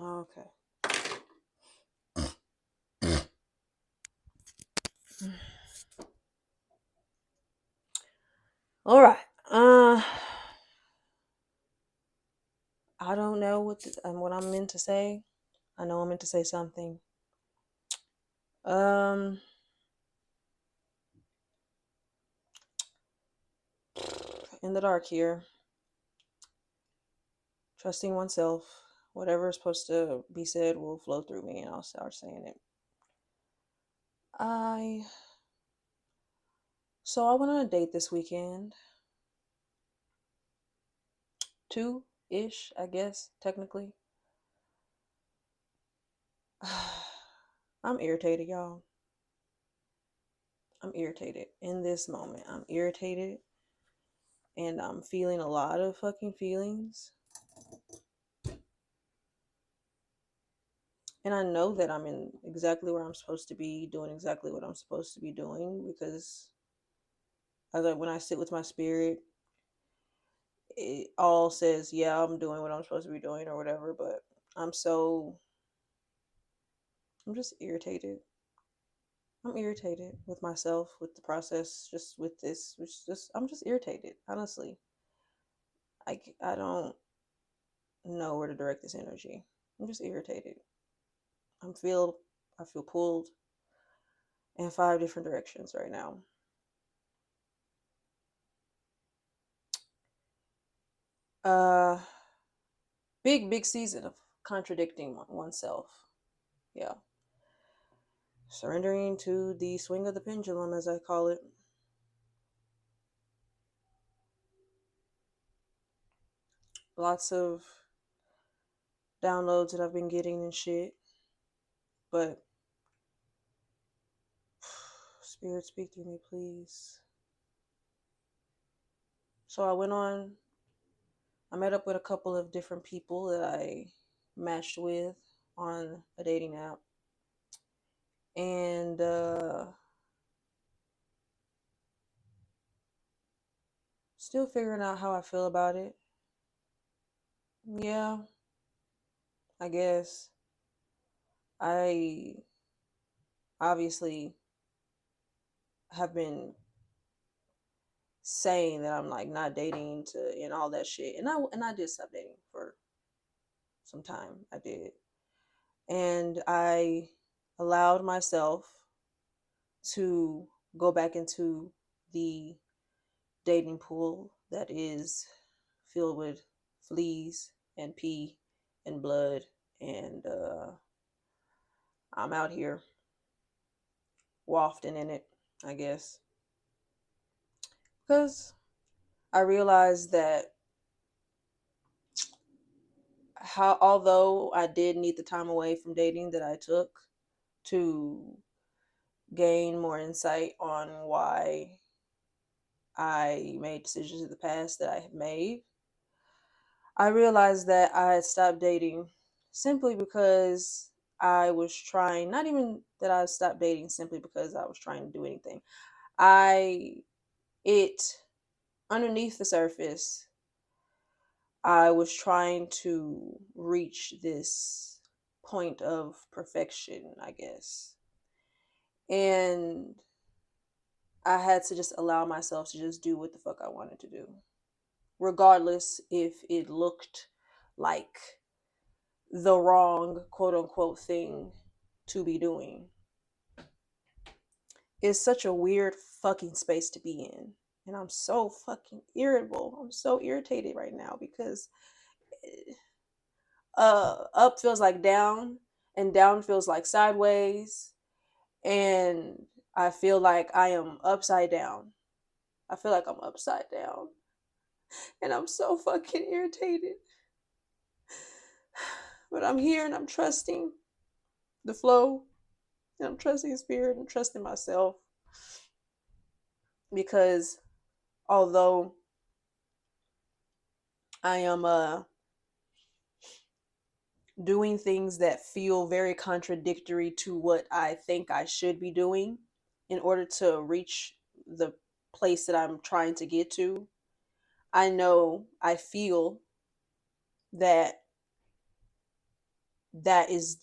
Okay. All right. I don't know what I'm meant to say. I know I'm meant to say something. Um, in the dark here, trusting oneself. Whatever is supposed to be said will flow through me, and I'll start saying it. I I went on a date this weekend. 2-ish, I guess, technically. I'm irritated, y'all. I'm irritated in this moment. I'm irritated and I'm feeling a lot of fucking feelings. And I know that I'm in exactly where I'm supposed to be, doing exactly what I'm supposed to be doing because when I sit with my spirit, it all says, yeah, I'm doing what I'm supposed to be doing or whatever, but I'm so I'm just irritated. I'm irritated with myself, with the process, just with this, which just I'm just irritated, honestly. I don't know where to direct this energy. I'm just irritated. I'm feel I feel pulled in 5 different directions right now. Uh, big season of contradicting oneself. Yeah, surrendering to the swing of the pendulum, as I call it. Lots of downloads that I've been getting and shit, but spirit, speak through me, please. So I met up with a couple of different people that I matched with on a dating app. And still figuring out how I feel about it. Yeah, I guess. I obviously have been saying that I'm like not dating to and all that shit. And I did stop dating for some time. I did. And I allowed myself to go back into the dating pool that is filled with fleas and pee and blood and I'm out here wafting in it, I guess. Because I realized that how although I did need the time away from dating that I took to gain more insight on why I made decisions in the past that I have made, I realized that I had stopped dating simply because I was trying, not even that I stopped dating simply because I was trying to do anything. I, it, underneath the surface, I was trying to reach this point of perfection, I guess. And I had to just allow myself to just do what the fuck I wanted to do, regardless if it looked like the wrong quote unquote thing to be doing. It's such a weird fucking space to be in. And I'm so fucking irritable. I'm so irritated right now because up feels like down and down feels like sideways and I feel like I am upside down. I feel like I'm upside down and I'm so fucking irritated. But I'm here and I'm trusting the flow and I'm trusting spirit and trusting myself because although I am doing things that feel very contradictory to what I think I should be doing in order to reach the place that I'm trying to get to, I feel that that is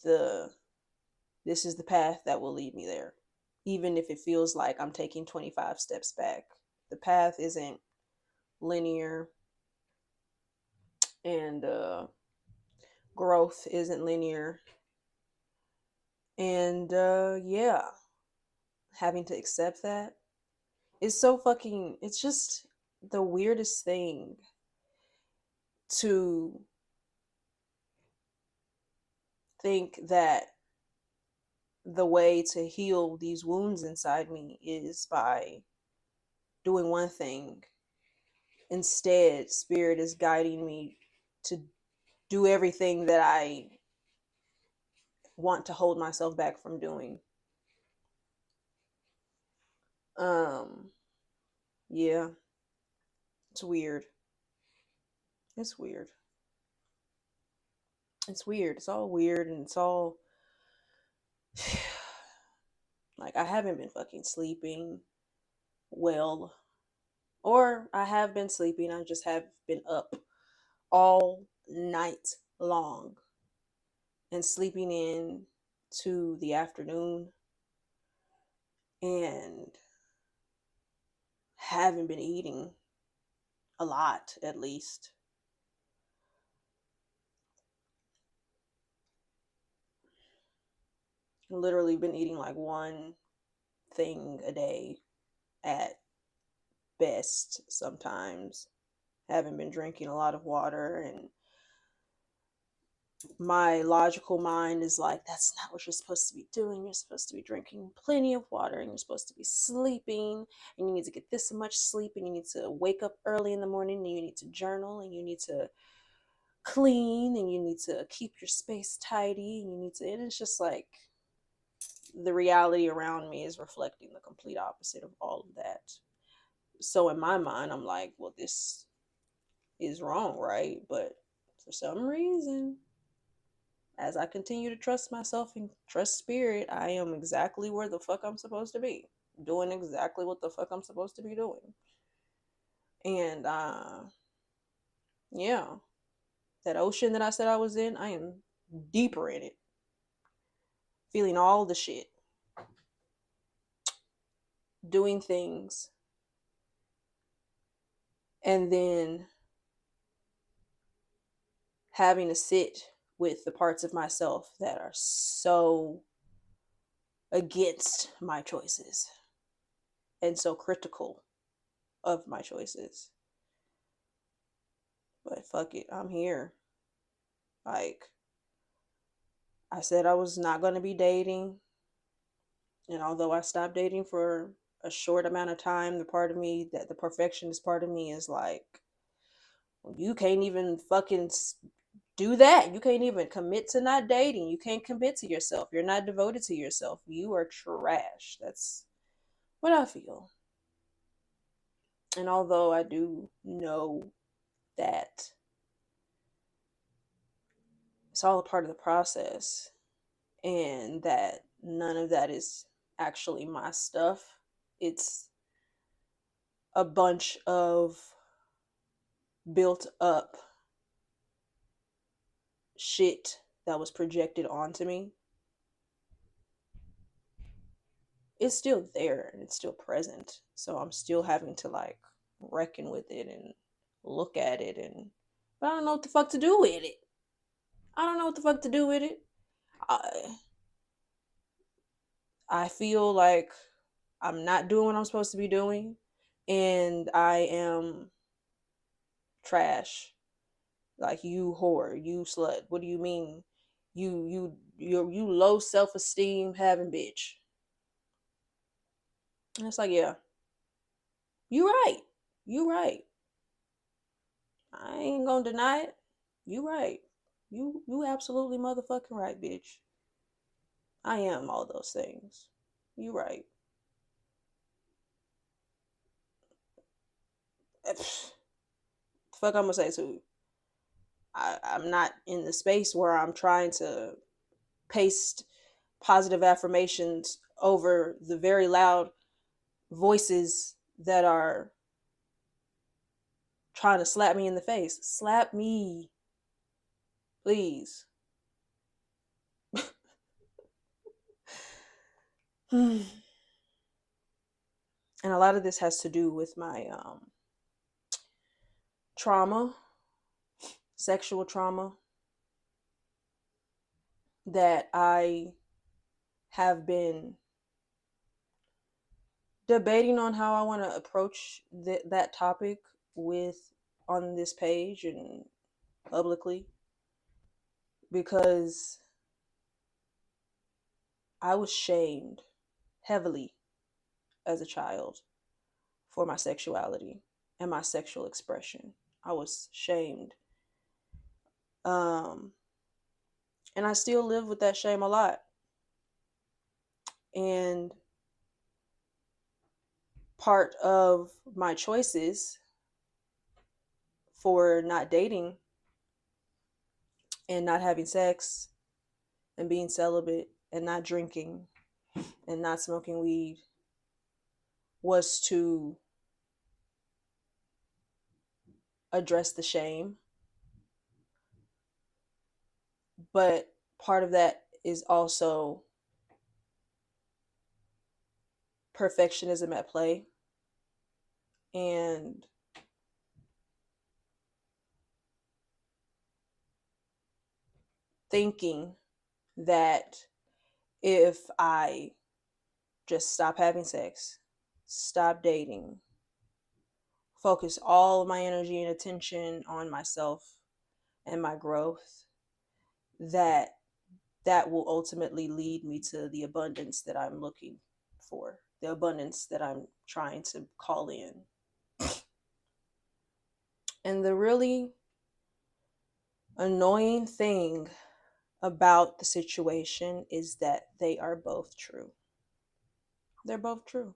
this is the path that will lead me there. Even if it feels like I'm taking 25 steps back. The path isn't linear, and growth isn't linear. And yeah, having to accept that is so fucking, it's just the weirdest thing to think that the way to heal these wounds inside me is by doing one thing. Instead, spirit is guiding me to do everything that I want to hold myself back from doing. Um, yeah, it's weird. It's weird. It's weird. It's all weird, and it's all like I haven't been fucking sleeping well, or I have been sleeping. I just have been up all night long and sleeping in to the afternoon, and haven't been eating a lot, at least. Literally been eating like one thing a day at best sometimes. Haven't been drinking a lot of water, and my logical mind is like, that's not what you're supposed to be doing. You're supposed to be drinking plenty of water, and you're supposed to be sleeping, and you need to get this much sleep, and you need to wake up early in the morning, and you need to journal, and you need to clean, and you need to keep your space tidy, and you need to, and it's just like the reality around me is reflecting the complete opposite of all of that. So in my mind, I'm like, well, this is wrong, right? But for some reason, as I continue to trust myself and trust spirit, I am exactly where the fuck I'm supposed to be, doing exactly what the fuck I'm supposed to be doing. And yeah, that ocean that I said I was in, I am deeper in it, feeling all the shit, doing things, and then having to sit with the parts of myself that are so against my choices and so critical of my choices. But fuck it, I'm here. Like, I said I was not going to be dating. And although I stopped dating for a short amount of time, the part of me, that the perfectionist part of me, is like, well, you can't even fucking do that. You can't even commit to not dating. You can't commit to yourself. You're not devoted to yourself. You are trash. That's what I feel. And although I do know that it's all a part of the process, and that none of that is actually my stuff, it's a bunch of built up shit that was projected onto me. It's still there and it's still present. So I'm still having to like reckon with it and look at it, and but I don't know what the fuck to do with it. I don't know what the fuck to do with it. I I feel like I'm not doing what I'm supposed to be doing, and I am trash. Like, you whore, you slut. What do you mean? You low self-esteem having bitch. And it's like, yeah, you right. You right. I ain't gonna deny it. You right. You absolutely motherfucking right, bitch. I am all those things. You right. Fuck I'm gonna say to you. I'm not in the space where I'm trying to paste positive affirmations over the very loud voices that are trying to slap me in the face. Slap me, please. And a lot of this has to do with my trauma, sexual trauma that I have been debating on how I want to approach that topic with on this page and publicly, because I was shamed heavily as a child for my sexuality and my sexual expression. I was shamed. Um, and I still live with that shame a lot. And part of my choices for not dating and not having sex and being celibate and not drinking and not smoking weed was to address the shame. But part of that is also perfectionism at play, and thinking that if I just stop having sex, stop dating, focus all of my energy and attention on myself and my growth, that that will ultimately lead me to the abundance that I'm looking for, the abundance that I'm trying to call in. And the really annoying thing about the situation is that they are both true. They're both true.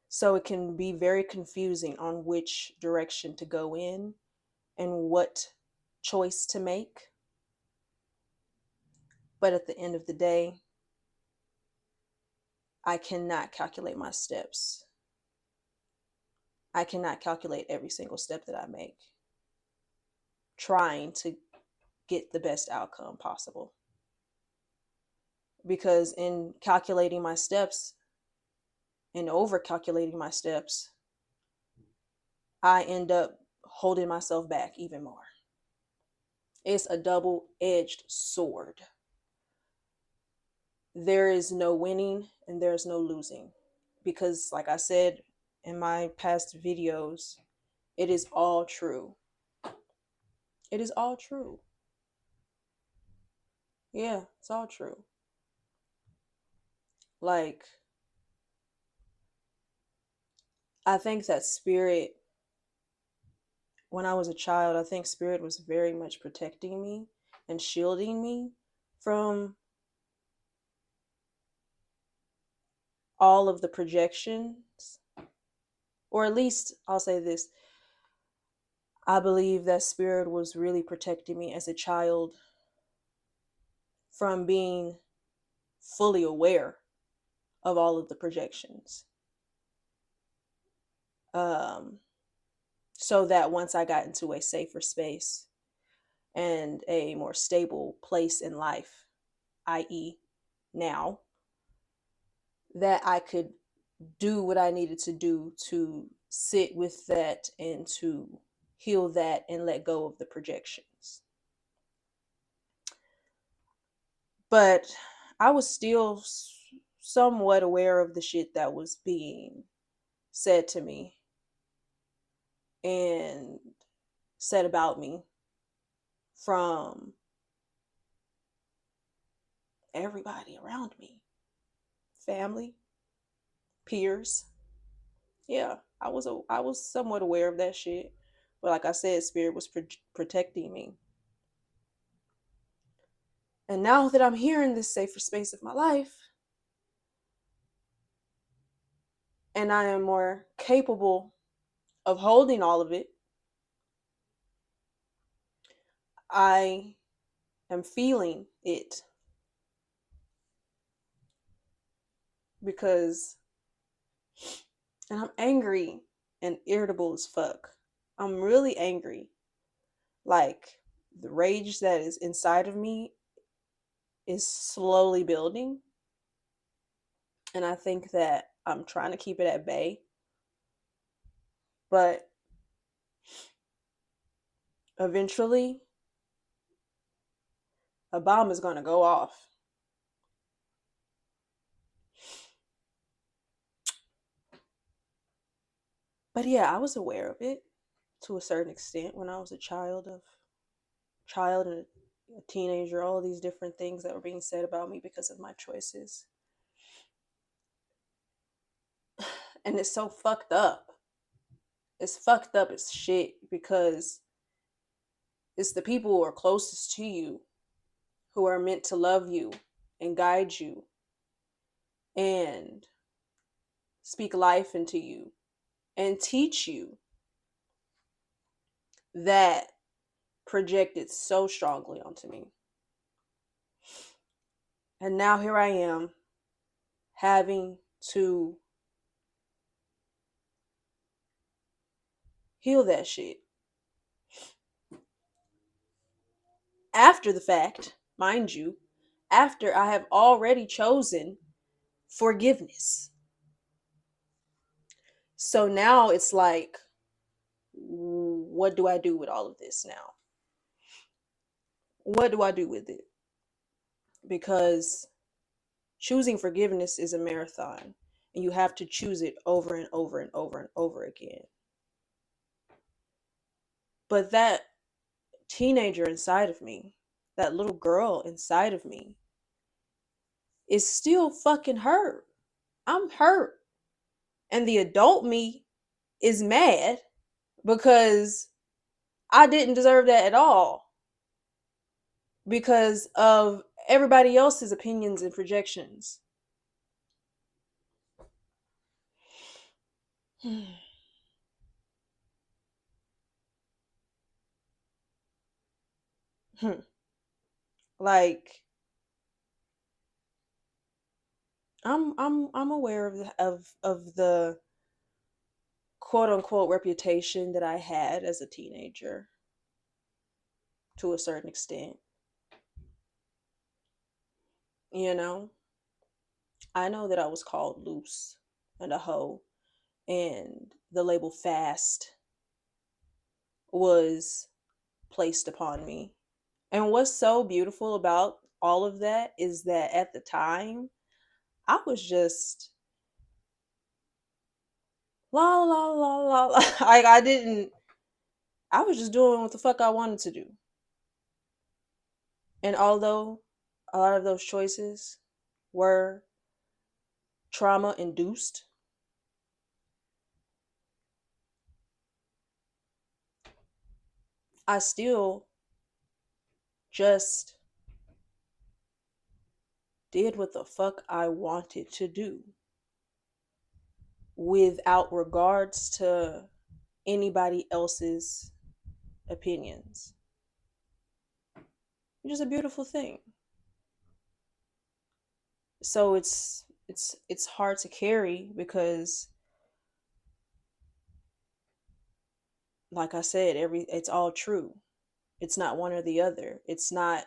So it can be very confusing on which direction to go in and what choice to make. But at the end of the day, I cannot calculate my steps. I cannot calculate every single step that I make, trying to get the best outcome possible. Because in calculating my steps and over calculating my steps, I end up holding myself back even more. It's a double edged sword. There is no winning and there is no losing. Because, like I said in my past videos, it is all true. It is all true. Yeah, it's all true. Like, I think that spirit, when I was a child, I think spirit was very much protecting me and shielding me from all of the projections. Or at least I'll say this, I believe that spirit was really protecting me as a child from being fully aware of all of the projections. Um, so that once I got into a safer space and a more stable place in life, i.e., now, that I could do what I needed to do to sit with that and to heal that and let go of the projections. But I was still somewhat aware of the shit that was being said to me and said about me from everybody around me, family, peers. Yeah, I was somewhat aware of that shit, but like I said, spirit was protecting me. And now that I'm here in this safer space of my life, and I am more capable of holding all of it, I am feeling it because, and I'm angry and irritable as fuck. I'm really angry. Like, the rage that is inside of me is slowly building. And I think that I'm trying to keep it at bay. But eventually, a bomb is going to go off. But yeah, I was aware of it to a certain extent when I was a child and a teenager, all these different things that were being said about me because of my choices. And it's so fucked up. It's fucked up as shit because it's the people who are closest to you who are meant to love you and guide you and speak life into you and teach you that projected so strongly onto me. And now here I am having to heal that shit. After the fact, mind you, after I have already chosen forgiveness. So now it's like, what do I do with all of this now? What do I do with it? Because choosing forgiveness is a marathon, and you have to choose it over and over and over and over again. But that teenager inside of me, that little girl inside of me, is still fucking hurt. I'm hurt. And the adult me is mad because I didn't deserve that at all because of everybody else's opinions and projections. Like I'm aware of the quote unquote reputation that I had as a teenager to a certain extent. You know, I know that I was called loose and a hoe, and the label fast was placed upon me. And what's so beautiful about all of that is that at the time, I was just la la la la la. I didn't. I was just doing what the fuck I wanted to do. And although a lot of those choices were trauma induced, I still just did what the fuck I wanted to do without regards to anybody else's opinions. Which is a beautiful thing. So it's hard to carry because like I said, it's all true. It's not one or the other. It's not,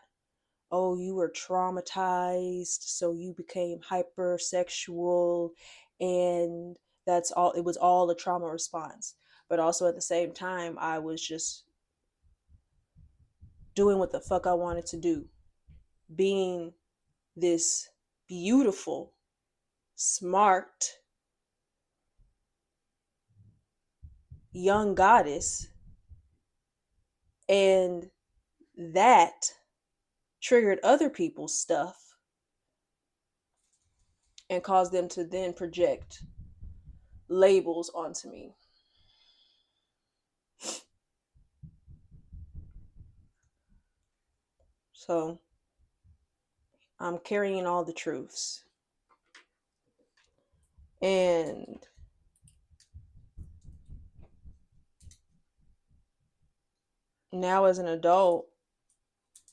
oh, you were traumatized, so you became hypersexual, and that's all. It was all a trauma response. But also at the same time, I was just doing what the fuck I wanted to do, being this beautiful, smart, young goddess, and that triggered other people's stuff and caused them to then project labels onto me. So I'm carrying all the truths. And now as an adult,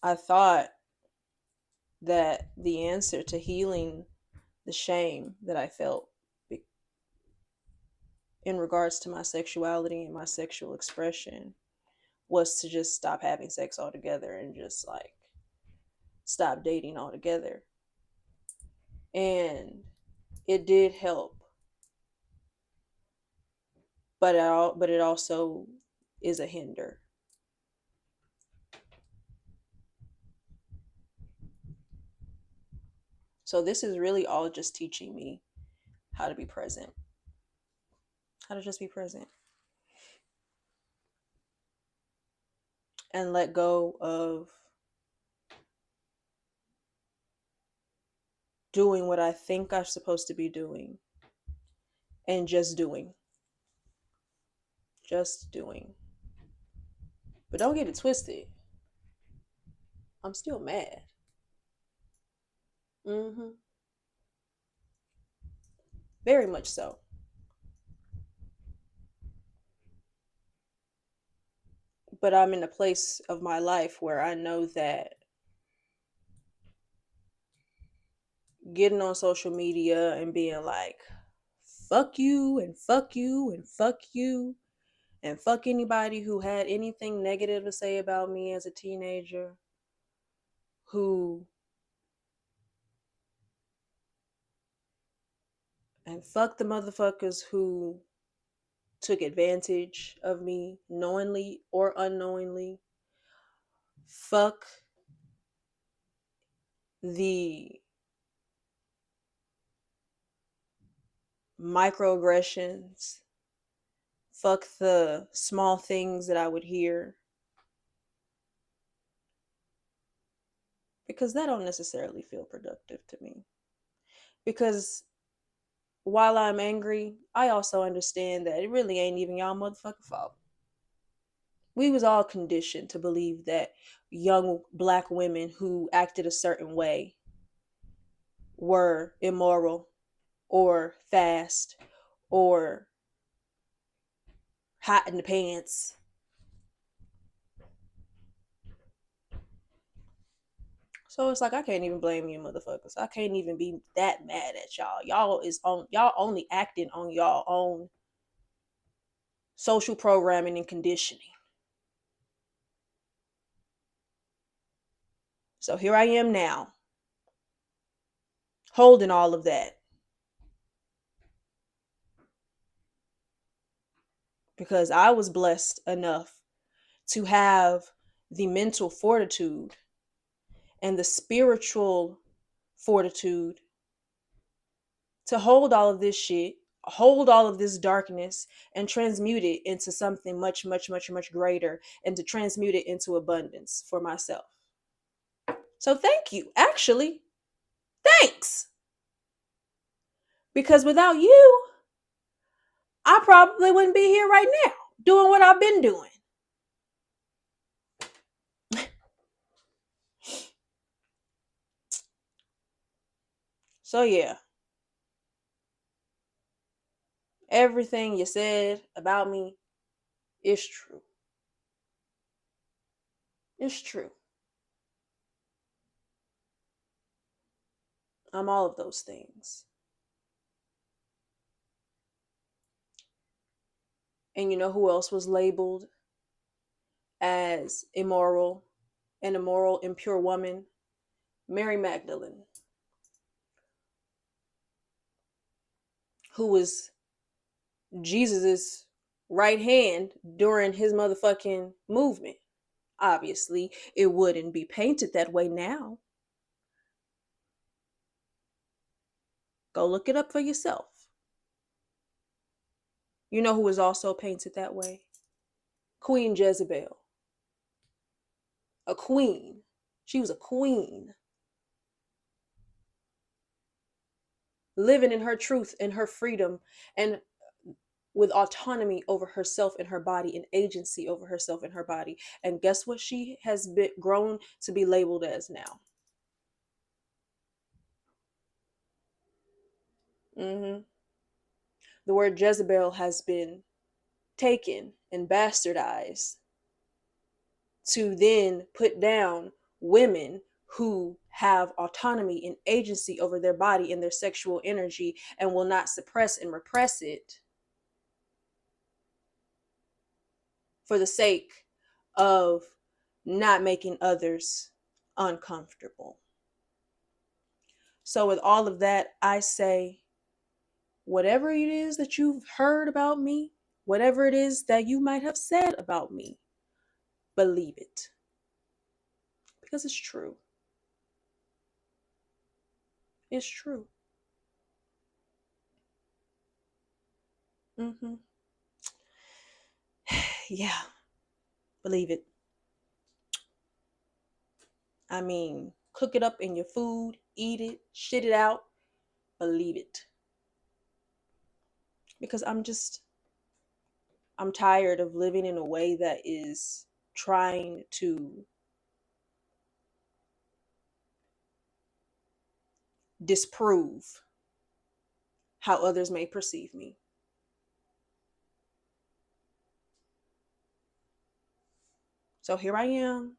I thought that the answer to healing the shame that I felt in regards to my sexuality and my sexual expression was to just stop having sex altogether and just like stop dating altogether. And it did help, but it also is a hinder. So this is really all just teaching me how to be present, how to just be present and let go of doing what I think I'm supposed to be doing and just doing. But don't get it twisted. I'm still mad. Mm-hmm. Very much so. But I'm in a place of my life where I know that getting on social media and being like, fuck you and fuck you and fuck you and fuck anybody who had anything negative to say about me as a teenager, who, and fuck the motherfuckers who took advantage of me knowingly or unknowingly. Fuck the microaggressions. Fuck the small things that I would hear, because that don't necessarily feel productive to me. Because while I'm angry, I also understand that it really ain't even y'all motherfucking fault. We was all conditioned to believe that young black women who acted a certain way were immoral or fast or hot in the pants. So it's like I can't even blame you motherfuckers. I can't even be that mad at y'all. Y'all only acting on y'all own social programming and conditioning. So here I am now, holding all of that because I was blessed enough to have the mental fortitude and the spiritual fortitude to hold all of this shit, hold all of this darkness, and transmute it into something much, much, much, much greater, and to transmute it into abundance for myself. So thank you. Actually, thanks. Because without you, I probably wouldn't be here right now doing what I've been doing. So yeah, everything you said about me is true. It's true. I'm all of those things. And you know who else was labeled as immoral, an immoral, impure woman? Mary Magdalene, who was Jesus's right hand during his motherfucking movement. Obviously, it wouldn't be painted that way now. Go look it up for yourself. You know who was also painted that way? Queen Jezebel. A queen. She was a queen. Living in her truth and her freedom and with autonomy over herself and her body and agency over herself and her body. And guess what she has been grown to be labeled as now? Mm-hmm. The word Jezebel has been taken and bastardized to then put down women who have autonomy and agency over their body and their sexual energy and will not suppress and repress it for the sake of not making others uncomfortable. So, with all of that, I say, whatever it is that you've heard about me, whatever it is that you might have said about me, believe it. Because it's true. It's true. Mm-hmm. Yeah, believe it. I mean, cook it up in your food, eat it, shit it out, believe it. Because I'm tired of living in a way that is trying to disprove how others may perceive me. So here I am,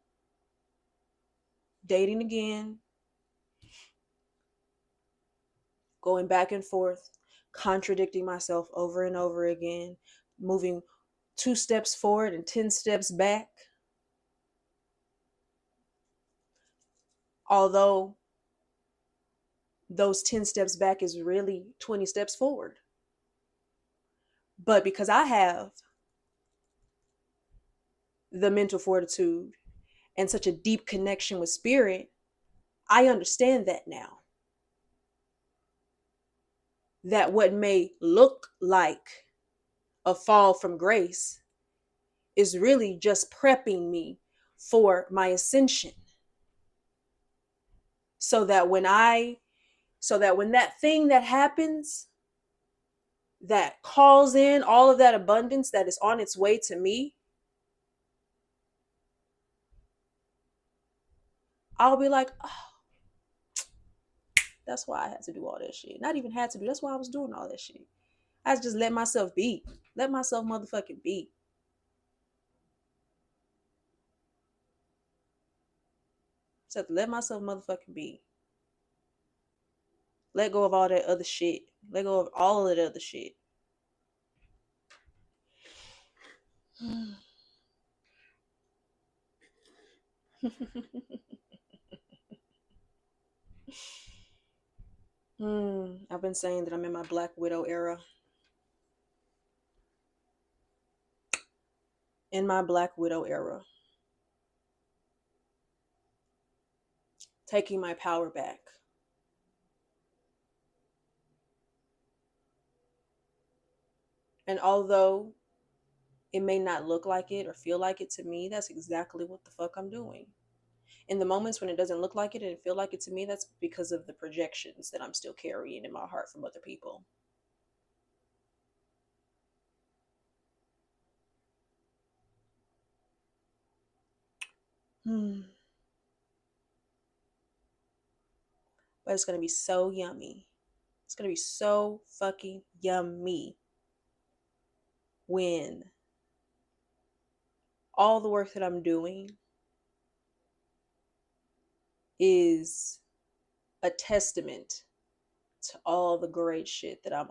dating again, going back and forth, contradicting myself over and over again, moving 2 steps forward and 10 steps back. Although those 10 steps back is really 20 steps forward. But because I have the mental fortitude and such a deep connection with spirit, I understand that now. That what may look like a fall from grace is really just prepping me for my ascension. So that when that thing that happens that calls in all of that abundance that is on its way to me, I'll be like, oh, that's why I had to do all that shit. Not even had to do, that's why I was doing all that shit. I just let myself be. Let myself motherfucking be. So let myself motherfucking be. Let go of all that other shit. Let go of all of that other shit. I've been saying that I'm in my Black Widow era. In my Black Widow era. Taking my power back. And although it may not look like it or feel like it to me, that's exactly what the fuck I'm doing. In the moments when it doesn't look like it and feel like it to me, that's because of the projections that I'm still carrying in my heart from other people. But it's going to be so yummy. It's going to be so fucking yummy when all the work that I'm doing is a testament to all the great shit that I'm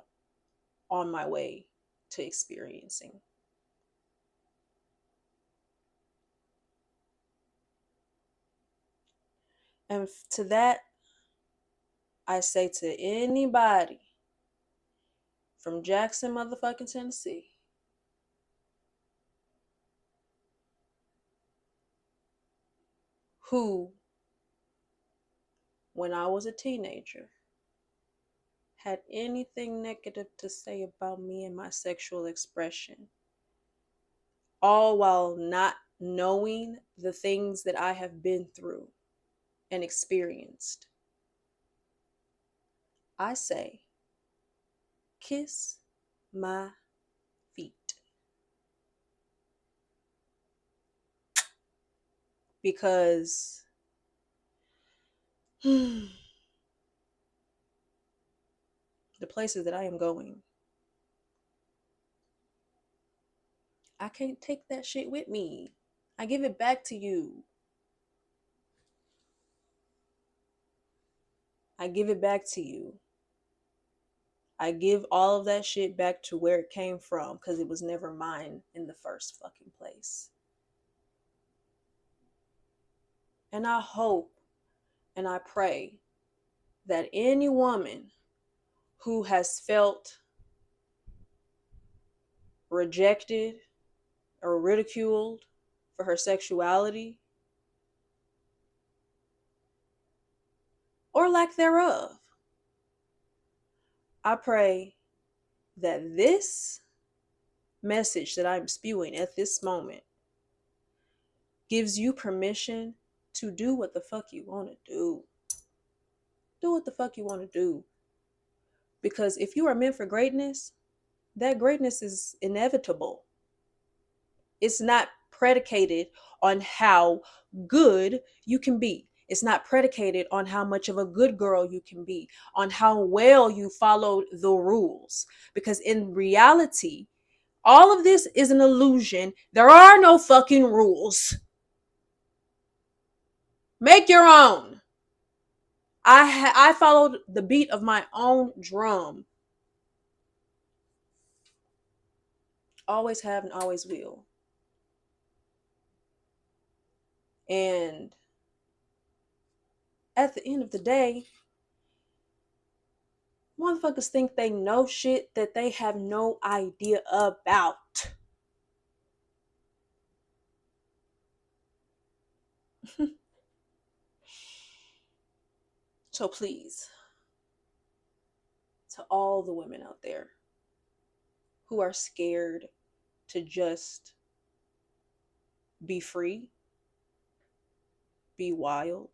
on my way to experiencing. And to that, I say to anybody from Jackson, motherfucking Tennessee, who, when I was a teenager, had anything negative to say about me and my sexual expression, all while not knowing the things that I have been through and experienced, I say, kiss my feet. Because the places that I am going, I can't take that shit with me. I give it back to you. I give it back to you. I give all of that shit back to where it came from because it was never mine in the first fucking place. And I hope and I pray that any woman who has felt rejected or ridiculed for her sexuality or lack thereof, I pray that this message that I'm spewing at this moment gives you permission to do what the fuck you want to do. Do what the fuck you want to do. Because if you are meant for greatness, that greatness is inevitable. It's not predicated on how good you can be. It's not predicated on how much of a good girl you can be, on how well you followed the rules. Because in reality, all of this is an illusion. There are no fucking rules. Make your own. I followed the beat of my own drum. Always have and always will. And at the end of the day, motherfuckers think they know shit that they have no idea about. So please, to all the women out there who are scared to just be free, be wild,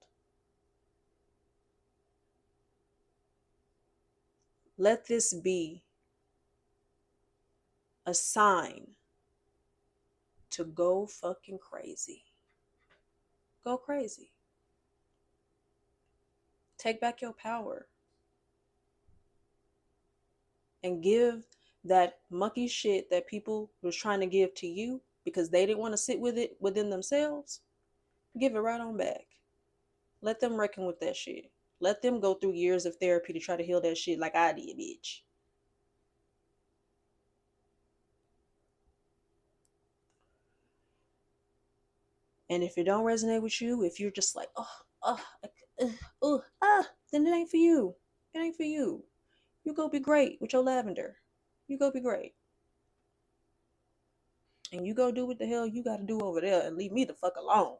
let this be a sign to go fucking crazy. Go crazy. Take back your power. And give that mucky shit that people was trying to give to you because they didn't want to sit with it within themselves. Give it right on back. Let them reckon with that shit. Let them go through years of therapy to try to heal that shit like I did, bitch. And if it don't resonate with you, if you're just like, then it ain't for you. It ain't for you. You go be great with your lavender. You go be great. And you go do what the hell you gotta do over there and leave me the fuck alone.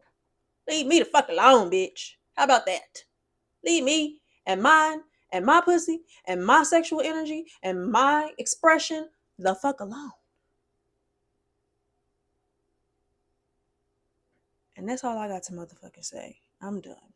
Leave me the fuck alone, bitch. How about that? Leave me and mine and my pussy and my sexual energy and my expression the fuck alone. And that's all I got to motherfucking say. I'm done.